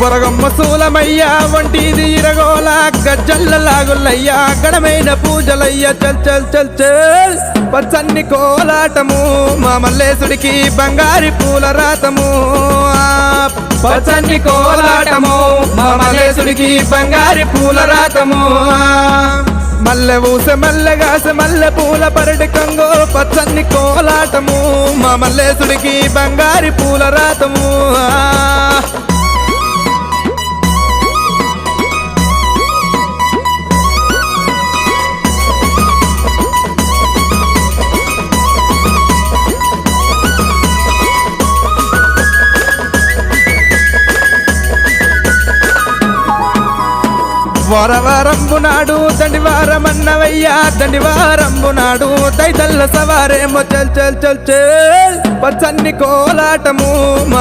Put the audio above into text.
బొరగమ్మ సూలమయ్యా వంటిది ఇరగోల గజ్జల్ల లాగులయ్యా గడమైన పూజలయ్యా చల్ చల్ చల్ చల్ పచ్చన్ని కోలాటము మా మల్లేశుడికి బంగారి పూల రాతము పచ్చన్ని కోలాటము మా మల్లేశుడికి బంగారి పూల రాతము మల్లె ఊస మల్లెగాస మల్లె పూల పరటి కంగో పచ్చన్ని కోలాటము మా మల్లేశుడికి బంగారి పూల రాతము వారవారంబు నాడు దండివారమన్నవయ్యా దండివారంబు నాడు దైతల్ల సవారేమో చల్ చల్ చల్ చల్ పచ్చన్ని కోలాటము మా